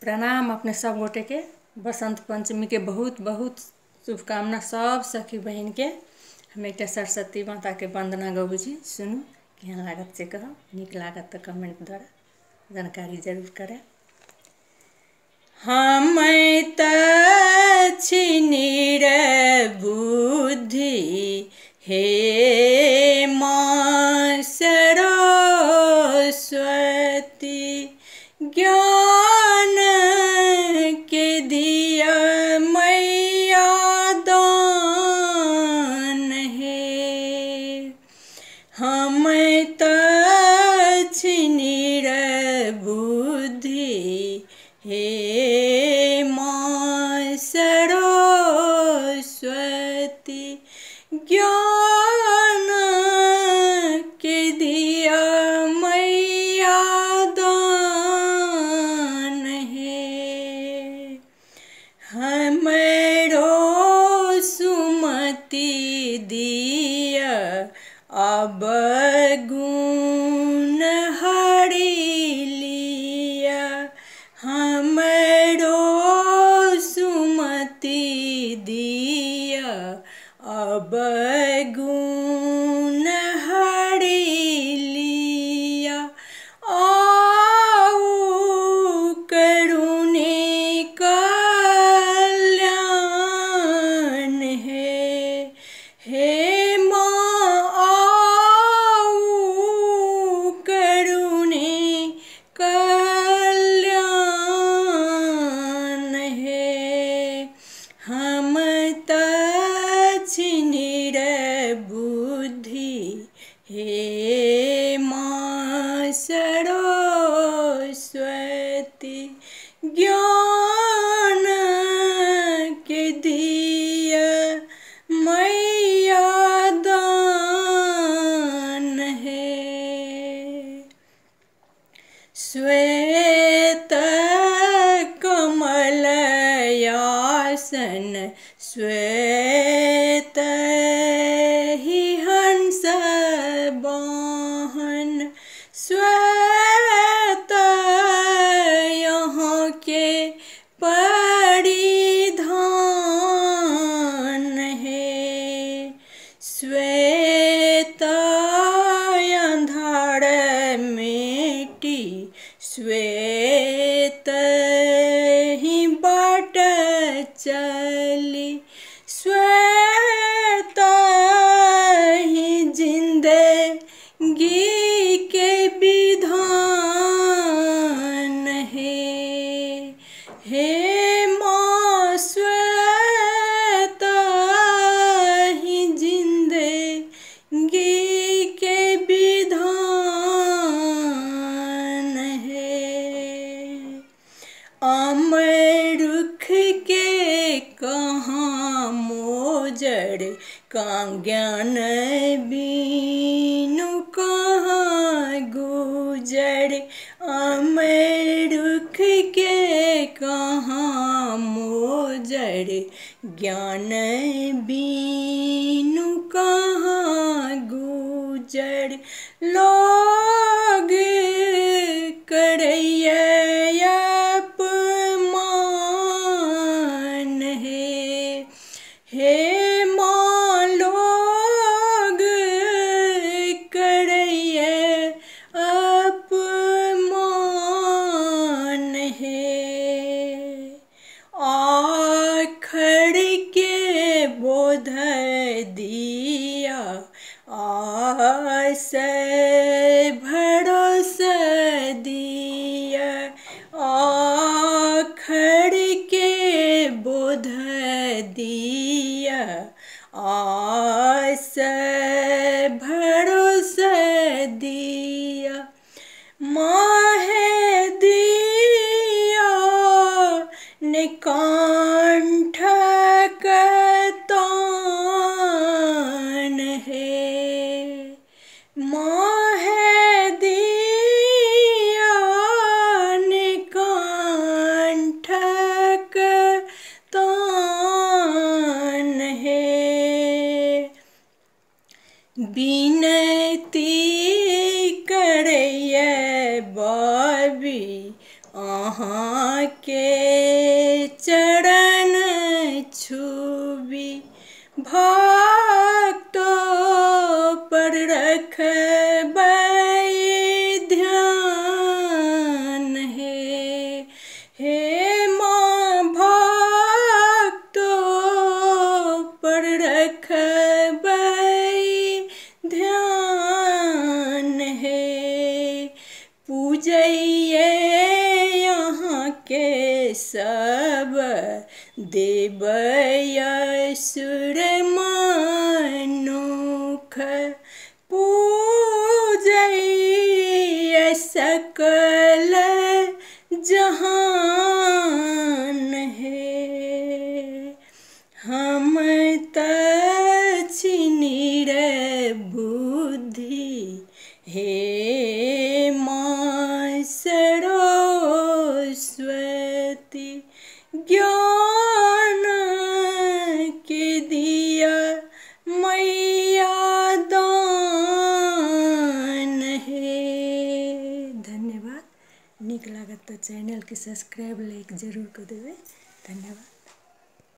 प्रणाम अपने सब गोटे के। बसंत पंचमी के बहुत बहुत शुभकामना सब सखी बहन के। हम एक सरस्वती माता के वंदना गबू जी सुनू केहन लागत से कहो, निक लागत तो कमेंट द्वारा जानकारी जरूर करें। हम छी निरबुद्धि हे माँ सरस्वती, ज्ञान के दिया मैया दान है। हम छी निरबुद्धि हे माँ सरस्वती, ज्ञान के दिया मैया दान है। हमरो सुमति दिया अब गुण हरि लिया। हमरो सुमति दिया अब गुण हरि लिया। आओ करुणे कल्याण है, हे माँ आओ करुणे कल्याण है। हम छी निरबुद्धि हे माँ सरस्वती, ज्ञान के दिया मैया दान है। श्वेत कमलयासन श्वेत ही हंस वाहन, श्वेत यहाँ के परिधान है। श्वेत अंधार मिटी श्वेत ही बाट चली, श्वेत ही जिंदगी के विधान है। हे माँ श्वेत ही जिंदगी के विधान है। अमरुख के कहाँ मोजर, कांज्ञान बीनु कहाँ गुजर। अमरुख के कहाँ मोजर, ज्ञान बीनु कहाँ गुजर। लोग करैया अपमान है, हे माँ लोग करैया अपमान है। आखड़ के बोध दिया आस भरोसा दिया। आखड़ के बोध दिया आस भरोसा दिया। माहे दिया ने कंठ कतान है। माहे दिया ने कंठ कतान है। बिनती करैया बाबी यहाँ के चरण छुबी भक्तों पर रखबै ध्यान हे माँ भक्तों पर रखबै ध्यान हे पूजैये यहाँ के सब देवै असुर मनुख पूजैये सकल जहान हे हम त निर्बुद्धि हे माँ सरस्वती ज्ञान के दिया मैया दान है। धन्यवाद। नीक लागत तो चैनल के सब्सक्राइब लाइक जरूर कर देवे। धन्यवाद।